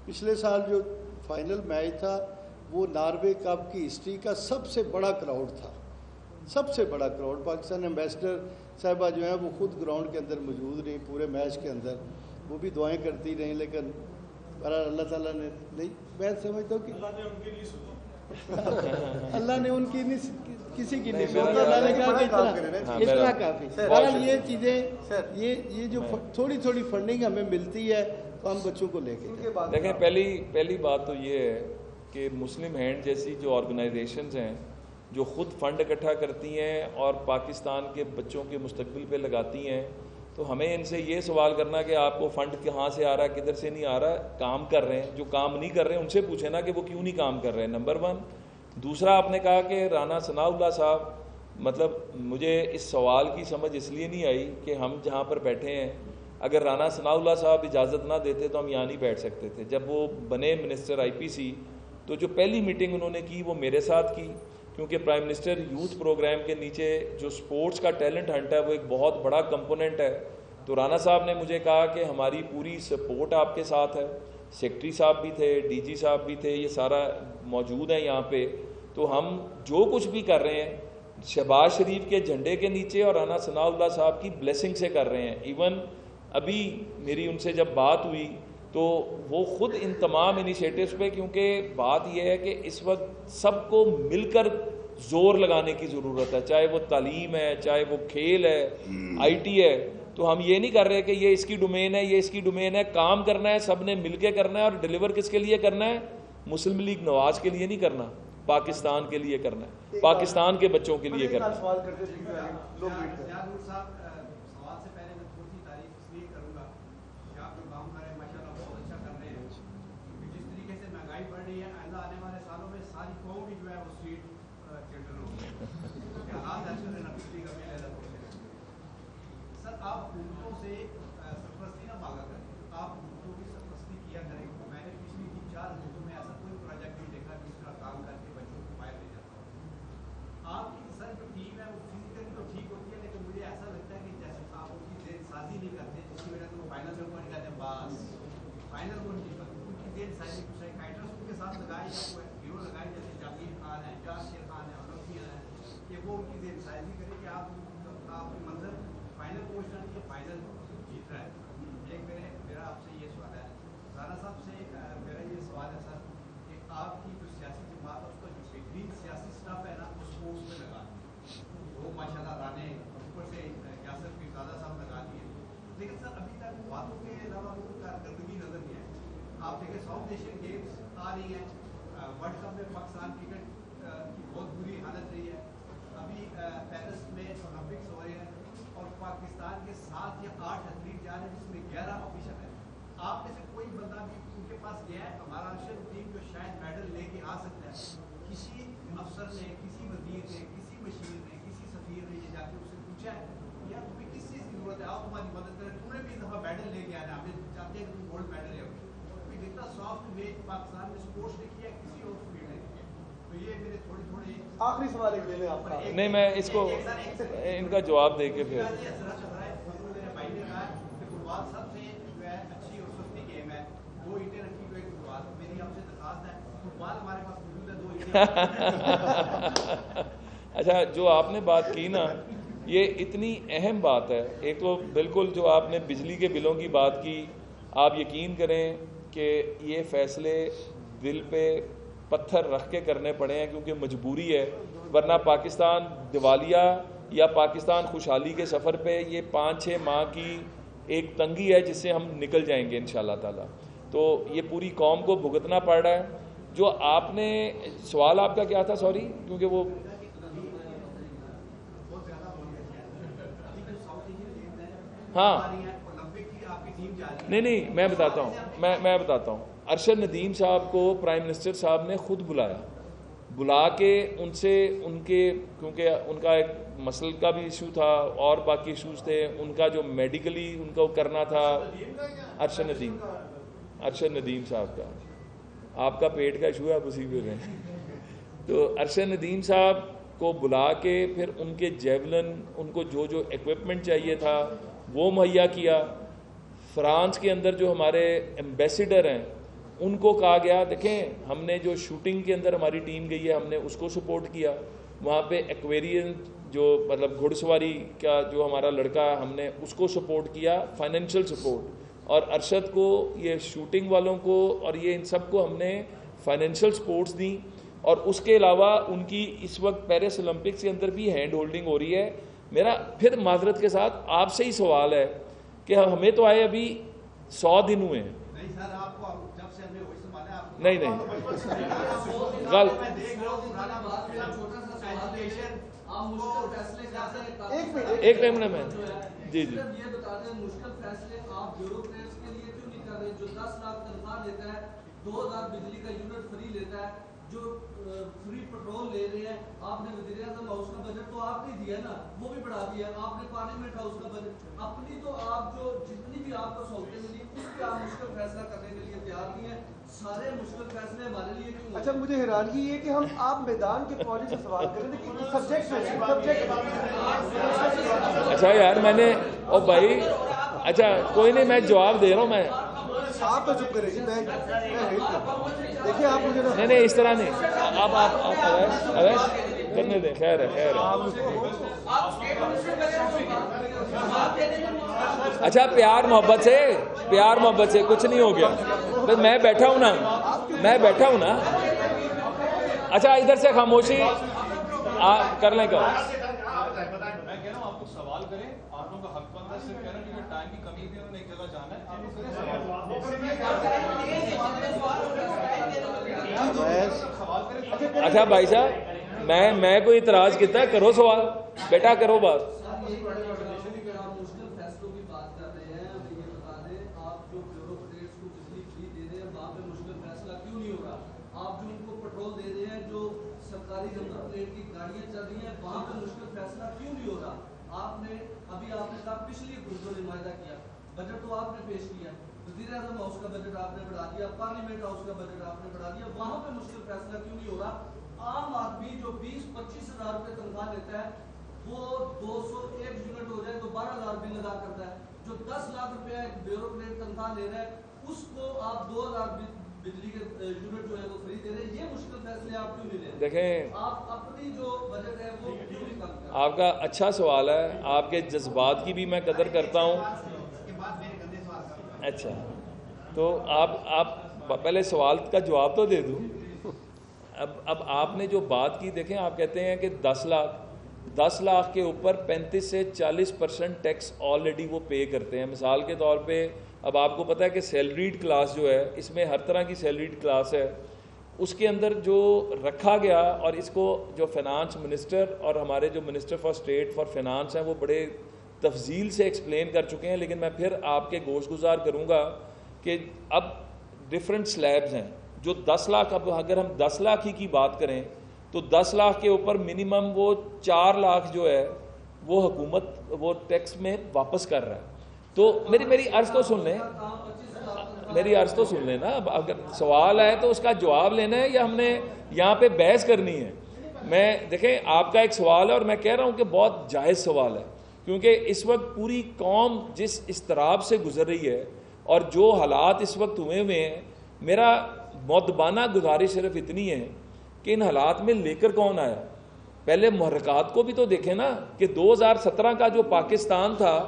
پچھلے سال جو فائنل میچ تھا وہ ناروے کپ کی ہسٹری کا سب سے بڑا کراؤڈ تھا، سب سے بڑا کراؤڈ. پاکستان ایمبیسڈر صاحبہ جو ہیں وہ خود گراؤنڈ کے اندر موجود رہی پورے میچ کے اندر، وہ بھی دعائیں کرتی رہیں. لیکن اللہ تعالیٰ نے نہیں، میں سمجھتا ہوں کہ اللہ نے ان کی نہیں، کسی کی نہیں سنتا، اللہ نے کہا کہ اتنا کافی. بہرحال یہ چیزیں، یہ جو تھوڑی تھوڑی فنڈنگ ہمیں ملتی ہے تو ہم بچوں کو لے کے دیکھیں. پہلی بات تو یہ ہے کہ مسلم ہینڈ جیسی جو آرگنائزیشنز ہیں جو خود فنڈ اکٹھا کرتی ہیں اور پاکستان کے بچوں کے مستقبل پہ لگاتی ہیں، تو ہمیں ان سے یہ سوال کرنا کہ آپ کو فنڈ کہاں سے آ رہا ہے، کدھر سے نہیں آ رہا ہے. کام کر رہے ہیں، جو کام نہیں کر رہے ہیں ان سے پوچھیں نا کہ وہ کیوں نہیں کام کر رہے ہیں، نمبر 1. دوسرا، آپ نے کہا کہ رانا ثناء اللہ صاحب، مطلب مجھے اس سوال کی سمجھ اس لیے نہیں آئی کہ ہم جہاں پر بیٹھے ہیں، اگر رانا ثناء اللہ صاحب اجازت نہ دیتے تو ہم یہاں نہیں بیٹھ سکتے تھے. جب وہ بنے منسٹر IPC تو جو پہلی میٹنگ انہوں نے کی وہ میرے ساتھ کی، کیونکہ پرائم منسٹر یوتھ پروگرام کے نیچے جو سپورٹس کا ٹیلنٹ ہنٹ ہے وہ ایک بہت بڑا کمپوننٹ ہے. تو رانا صاحب نے مجھے کہا کہ ہماری پوری سپورٹ آپ کے ساتھ ہے. سیکرٹری صاحب بھی تھے، DG صاحب بھی تھے، یہ سارا موجود ہیں یہاں پہ. تو ہم جو کچھ بھی کر رہے ہیں شہباز شریف کے جھنڈے کے نیچے اور رانا ثناء اللہ صاحب کی بلیسنگ سے کر رہے ہیں. ایون ابھی میری ان سے جب بات ہوئی تو وہ خود ان تمام انیشیٹوز پہ، کیونکہ بات یہ ہے کہ اس وقت سب کو مل کر زور لگانے کی ضرورت ہے، چاہے وہ تعلیم ہے، چاہے وہ کھیل ہے، IT ہے. تو ہم یہ نہیں کر رہے کہ یہ اس کی ڈومین ہے، یہ اس کی ڈومین ہے. کام کرنا ہے، سب نے مل کے کرنا ہے. اور ڈیلیور کس کے لیے کرنا ہے؟ مسلم لیگ نواز کے لیے نہیں کرنا، پاکستان کے لیے کرنا ہے، پاکستان کے بچوں کے لیے کرنا ہے. آپ اردو سے سرپرستی نہ مانگا کریں، آپ اردو کی سرپرستی کیا کریں. میں نے پچھلی 3-4 ملکوں میں ایسا کوئی پروجیکٹ نہیں دیکھا جس طرح کام کر کے بچوں کو باہر لے جاتا ہوں. آپ کی سر جو ٹیم ہے وہ فزیکلی تو ٹھیک ہوتی ہے، لیکن مجھے ایسا لگتا ہے کہ جیسے آپ ان کی ذہن سازی نہیں کرتے، جس کی وجہ سے وہ فائنل میں کو نہیں کہتے بس فائنل کو نہیں کرتے. ان کی ذہن سازی کچھ ایکٹرس ان کے ساتھ لگائے یا کوئی ہیرو لگائے، جیسے جاوید خان ہے، جاسر خان ہے، اولمپیئن ہے، کہ وہ ان کی ذہن سازی کرے کہ آپ منظر فائنل پہنچنا نہیں ہے، فائنل جیت رہا ہے. ایک میرا آپ سے یہ سوال ہے رانا صاحب سے میرا یہ سوال ہے سر کہ آپ کی جو سیاسی جماعت ہے اس کا جو بہترین سیاسی اسٹاف ہے نا وہ اسپورٹس میں لگا وہ ماشاء اللہ رانے اوپر سے یاسر پیرزادہ صاحب لگا دیے لیکن سر ابھی تک باتوں کے علاوہ کوئی کارکردگی نظر نہیں آئی. آپ دیکھیں ساؤتھ ایشین گیمس آ رہی ہیں, ورلڈ کپ میں پاکستان کرکٹ کی بہت بری حالت رہی ہے, ابھی پیرس میں اولمپکس ہو رہے ہیں اور پاکستان کے 7 یا 8 ایتھلیٹ جا رہے ہیں جس میں 11 آفیشل ہیں. آپ میں سے کوئی بندہ بھی ان کے پاس گیا ہے ہمارا ارشد ٹیم جو شاید میڈل لے کے آ سکتا ہے, کسی افسر نے, کسی وزیر نے, کسی مشیر نے, کسی سفیر نے یہ جا کے اس سے پوچھا ہے یار تمہیں کس چیز کی ضرورت ہے, آؤ تمہاری مدد کریں, تم نے بھی اس دفعہ میڈل لے کے آنا, ہم چاہتے ہیں کہ تم گولڈ میڈل لے آؤ. جتنا سافٹ ویج پاکستان میں اسپورٹس نے کیا کسی اور فیلڈ نے کیا. تو یہ میرے تھوڑے آخری سوال ایک لے لیں آپ کا. نہیں میں اس کو ان کا جواب دے کے پھر میرے بھائی نے کہا کہ فٹ بال سب سے جو ہے اچھی اور سستی گیم ہے, 2 اینٹیں رکھی ہوئی فٹ بال. میری آپ سے درخواست ہے فٹ بال ہمارے پاس موجود ہے 2 اینٹیں. اچھا جو آپ نے بات کی نا یہ اتنی اہم بات ہے. ایک تو بالکل جو آپ نے بجلی کے بلوں کی بات کی, آپ یقین کریں کہ یہ فیصلے دل پہ پتھر رکھ کے کرنے پڑے ہیں کیونکہ مجبوری ہے, ورنہ پاکستان دیوالیہ یا پاکستان خوشحالی کے سفر پہ یہ 5-6 ماہ کی ایک تنگی ہے جس سے ہم نکل جائیں گے انشاءاللہ تعالی. تو یہ پوری قوم کو بھگتنا پڑ رہا ہے. جو آپ نے سوال آپ کا کیا تھا, سوری کیونکہ وہ ہاں نہیں میں بتاتا ہوں, میں بتاتا ہوں. ارشد ندیم صاحب کو پرائم منسٹر صاحب نے خود بلا کے ان سے ان کے, کیونکہ ان کا ایک مسل کا بھی ایشو تھا اور باقی ایشوز تھے, ان کا جو میڈیکلی ان کو کرنا تھا. ارشد ندیم صاحب کا, آپ کا پیٹ کا ایشو ہے, آپ اسی پہ رہیں. تو ارشد ندیم صاحب کو بلا کے پھر ان کے جیولن, ان کو جو ایکوپمنٹ چاہیے تھا وہ مہیا کیا. فرانس کے اندر جو ہمارے ایمبیسیڈر ہیں ان کو کہا گیا دیکھیں ہم نے جو شوٹنگ کے اندر ہماری ٹیم گئی ہے ہم نے اس کو سپورٹ کیا, وہاں پہ ایکویرین جو مطلب گھڑ سواری کا جو ہمارا لڑکا ہم نے اس کو سپورٹ کیا, فائنینشیل سپورٹ. اور ارشد کو یہ شوٹنگ والوں کو اور یہ ان سب کو ہم نے فائنینشیل سپورٹس دیں. اور اس کے علاوہ ان کی اس وقت پیرس اولمپکس کے اندر بھی ہینڈ ہولڈنگ ہو رہی ہے. میرا پھر معذرت کے ساتھ آپ سے ہی سوال ہے کہ ہمیں تو آئے ابھی 100 دن ہوئے ہیں. نہیں غلط. ایک ٹائم میں جی یہ بتا دیں مشکل فیصلے آپ بیوروکریٹس کے لیے کیوں نہیں کر رہے, جو 10 لاکھ تنخواہ لیتا ہے, 2000 بجلی کا یونٹ فری لیتا ہے, جو فری پیٹرول لے رہے ہیں. آپ نے وزیر اعظم ہاؤس کا بجٹ تو آپ نے دیا نا, وہ بھی بڑھا دیا. آپ نے پارلیمنٹ ہاؤس کا بجٹ اپنی, تو آپ جو جتنی بھی آپ کو سہولتیں ملی اس پہ آپ مشکل فیصلہ کرنے کے لیے تیار نہیں ہیں. سارے مشکل فیصلے ہمارے لیے کیوں؟ اچھا مجھے حیرانگی یہ کہ ہم آپ میدان کے فوجی سے سوال کریں لیکن سبجیکٹ میں اچھا یار میں نے او بھائی اچھا کوئی نہیں میں جواب دے رہا ہوں. میں آپ تو چپ کریں گے, دیکھیے آپ مجھے نہیں اس طرح نہیں, آپ اویس کرنے دیں. خیر ہے. اچھا پیار محبت سے کچھ نہیں ہو گیا. میں بیٹھا ہوں نا. اچھا ادھر سے خاموشی کر لیں. کا میں کہہ رہا ہوں آپ کو سوال کریں, آپ لوگوں کا حق بنتا ہے صرف کہنا کیونکہ ٹائم کی کمی بھی انہوں نے ایک جگہ جانا ہے. اچھا بھائی صاحب میں کوئی اعتراض کیتا ہے, کرو سوال بیٹا, کرو بات. پچھلی گروپ نمائندہ کیا بجٹ تو آپ نے پیش کیا, وزیر اعظم ہاؤس کا بجٹ آپ نے بڑھا دیا, پارلیمنٹ ہاؤس کا بجٹ آپ نے بڑھا دیا, وہاں پہ مشکل فیصلہ کیوں نہیں ہو رہا؟ عام آدمی جو 20-25 ہزار روپے تنخواہ لیتا ہے وہ 201 یونٹ ہو جائے تو 12,000 بل ادا کرتا ہے. جو 10 لاکھ روپے بیوروکریٹ تنخواہ لے رہا ہے اس کو آپ 2,000 بجلی کے یونٹ جو ہے وہ فری دے رہے ہیں. یہ مشکل فیصلے آپ کیوں نہیں لے رہے؟ دیکھیں آپ اپنی جو بجٹ ہے وہ کیوں نہیں کم کرتے؟ آپ کا اچھا سوال ہے, آپ کے جذبات کی بھی میں قدر کرتا ہوں. اچھا تو آپ پہلے سوال کا جواب تو دے دوں. اب آپ نے جو بات کی دیکھیں, آپ کہتے ہیں کہ 10 لاکھ کے اوپر 35 سے 40% ٹیکس آلریڈی وہ پے کرتے ہیں. مثال کے طور پہ اب آپ کو پتہ ہے کہ سیلریڈ کلاس جو ہے, اس میں ہر طرح کی سیلریڈ کلاس ہے, اس کے اندر جو رکھا گیا, اور اس کو جو فائنانس منسٹر اور ہمارے جو minister for state for finance ہیں وہ بڑے تفصیل سے ایکسپلین کر چکے ہیں, لیکن میں پھر آپ کے گوش گزار کروں گا کہ اب ڈفرینٹ سلیبز ہیں. جو 10 لاکھ, اب اگر ہم 10 لاکھ ہی کی بات کریں تو 10 لاکھ کے اوپر منیمم وہ 4 لاکھ جو ہے وہ حکومت وہ ٹیکس میں واپس کر رہا ہے. تو میری عرض تو سن لیں, میری عرض تو سن لیں نا. اب اگر سوال ہے تو اس کا جواب لینا ہے یا ہم نے یہاں پہ بحث کرنی ہے؟ میں دیکھیں آپ کا ایک سوال ہے اور میں کہہ رہا ہوں کہ بہت جائز سوال ہے, کیونکہ اس وقت پوری قوم جس اضطراب سے گزر رہی ہے اور جو حالات اس وقت ہوئے ہیں, میرا مؤدبانہ گزارش صرف اتنی ہے کہ ان حالات میں لے کر کون آیا. پہلے محرکات کو بھی تو دیکھیں نا کہ 2017 کا جو پاکستان تھا,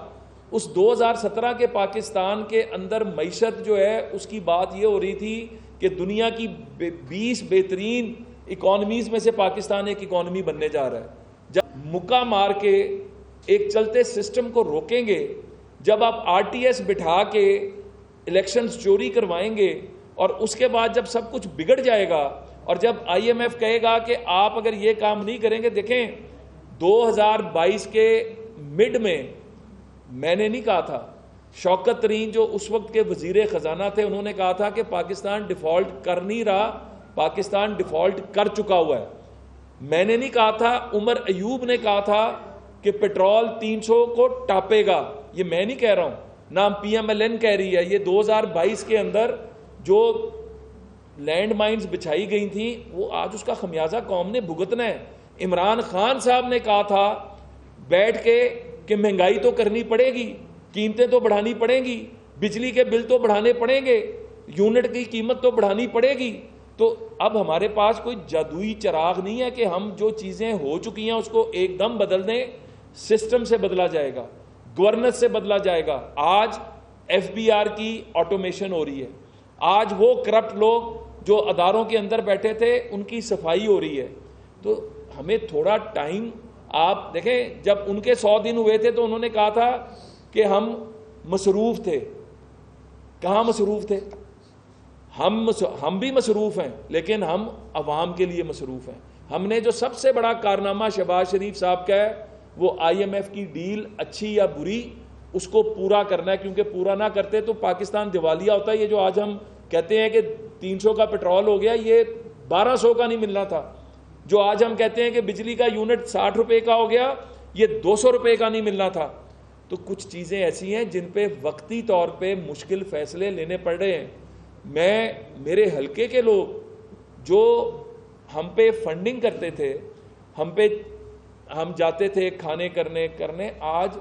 اس 2017 کے پاکستان کے اندر معیشت جو ہے اس کی بات یہ ہو رہی تھی کہ دنیا کی 20 بہترین اکانومیز میں سے پاکستان ایک اکانومی بننے جا رہا ہے. جب مکہ مار کے ایک چلتے سسٹم کو روکیں گے, جب آپ RTS بٹھا کے الیکشنز چوری کروائیں گے, اور اس کے بعد جب سب کچھ بگڑ جائے گا, اور جب IMF کہے گا کہ آپ اگر یہ کام نہیں کریں گے. دیکھیں 2022 کے مڈ میں نے نہیں کہا تھا, شوکت ترین جو اس وقت کے وزیر خزانہ تھے انہوں نے کہا تھا کہ پاکستان ڈیفالٹ کر نہیں رہا, پاکستان ڈیفالٹ کر چکا ہوا ہے. میں نے نہیں کہا تھا, عمر ایوب نے کہا تھا کہ پیٹرول 300 کو ٹاپے گا. یہ میں نہیں کہہ رہا ہوں, نہ PMLN کہہ رہی ہے. یہ 2022 کے اندر جو لینڈ مائنز بچھائی گئی تھیں وہ آج اس کا خمیازہ قوم نے بھگتنا ہے. عمران خان صاحب نے کہا تھا بیٹھ کے کہ مہنگائی تو کرنی پڑے گی, قیمتیں تو بڑھانی پڑیں گی, بجلی کے بل تو بڑھانے پڑیں گے, یونٹ کی قیمت تو بڑھانی پڑے گی. تو اب ہمارے پاس کوئی جادوئی چراغ نہیں ہے کہ ہم جو چیزیں ہو چکی ہیں اس کو ایک دم بدل دیں. سسٹم سے بدلا جائے گا, گورننس سے بدلا جائے گا. آج FBR کی آٹومیشن ہو رہی ہے, آج وہ کرپٹ لوگ جو اداروں کے اندر بیٹھے تھے ان کی صفائی ہو رہی ہے. تو ہمیں تھوڑا ٹائم, آپ دیکھیں جب ان کے 100 دن ہوئے تھے تو انہوں نے کہا تھا کہ ہم مصروف تھے. کہاں مصروف تھے؟ ہم بھی مصروف ہیں, لیکن ہم عوام کے لیے مصروف ہیں. ہم نے جو سب سے بڑا کارنامہ شہباز شریف صاحب کا ہے وہ IMF کی ڈیل اچھی یا بری اس کو پورا کرنا ہے, کیونکہ پورا نہ کرتے تو پاکستان دیوالیہ ہوتا ہے. یہ جو آج ہم کہتے ہیں کہ 300 کا پیٹرول ہو گیا, یہ 1200 کا نہیں ملنا تھا. جو آج ہم کہتے ہیں کہ بجلی کا یونٹ 60 روپے کا ہو گیا, یہ 200 روپے کا نہیں ملنا تھا. تو کچھ چیزیں ایسی ہیں جن پہ وقتی طور پہ مشکل فیصلے لینے پڑ رہے ہیں. میرے حلقے کے لوگ جو ہم پہ فنڈنگ کرتے تھے, ہم جاتے تھے کھانے کرنے, آج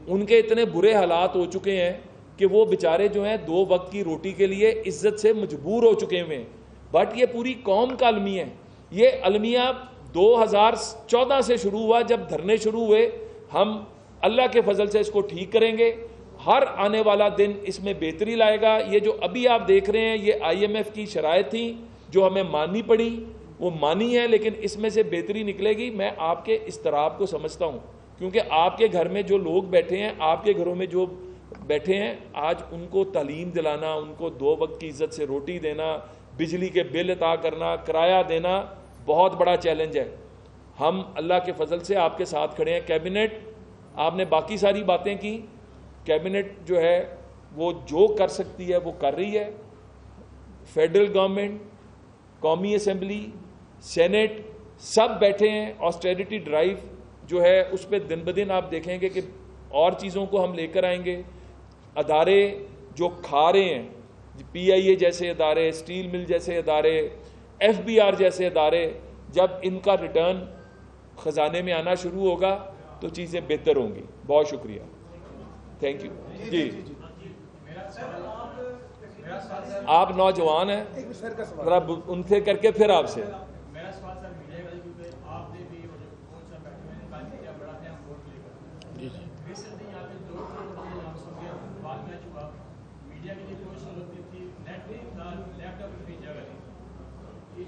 ان کے اتنے برے حالات ہو چکے ہیں کہ وہ بیچارے جو ہیں 2 وقت کی روٹی کے لیے عزت سے مجبور ہو چکے ہیں. بٹ یہ پوری قوم کا المیہ ہے. یہ المیہ 2014 سے شروع ہوا, جب دھرنے شروع ہوئے. ہم اللہ کے فضل سے اس کو ٹھیک کریں گے. ہر آنے والا دن اس میں بہتری لائے گا. یہ جو ابھی آپ دیکھ رہے ہیں یہ IMF کی شرائط تھیں جو ہمیں ماننی پڑی, وہ مانی ہے, لیکن اس میں سے بہتری نکلے گی. میں آپ کے اضطراب کو سمجھتا ہوں, کیونکہ آپ کے گھر میں جو لوگ بیٹھے ہیں, آپ کے گھروں میں جو بیٹھے ہیں, آج ان کو تعلیم دلانا, ان کو 2 وقت کی عزت سے روٹی دینا, بجلی کے بل عطا کرنا, کرایہ دینا بہت بڑا چیلنج ہے. ہم اللہ کے فضل سے آپ کے ساتھ کھڑے ہیں. کیبنٹ, آپ نے باقی ساری باتیں کی, کیبنٹ جو ہے وہ جو کر سکتی ہے وہ کر رہی ہے. فیڈرل گورنمنٹ, قومی اسمبلی, سینٹ سب بیٹھے ہیں. آسٹیریٹی ڈرائیو جو ہے اس پہ دن بدن آپ دیکھیں گے کہ اور چیزوں کو ہم لے کر آئیں گے. ادارے جو کھا رہے ہیں, PIA جیسے ادارے, اسٹیل مل جیسے ادارے, FBR جیسے ادارے, جب ان کا ریٹرن خزانے میں آنا شروع ہوگا تو چیزیں بہتر ہوں گی. بہت شکریہ, تھینک یو. جی آپ نوجوان ہیں, ذرا ان سے کر کے پھر آپ سے. میرا سوال سر میڈیا کا, کیونکہ آپ نے بھی کون سا بیٹھے ہوئے کہا کہ کیا بڑا ہے ہم ووٹ لے کر. ریسنٹلی یہاں پہ 2 بعد میچ ہوا, میڈیا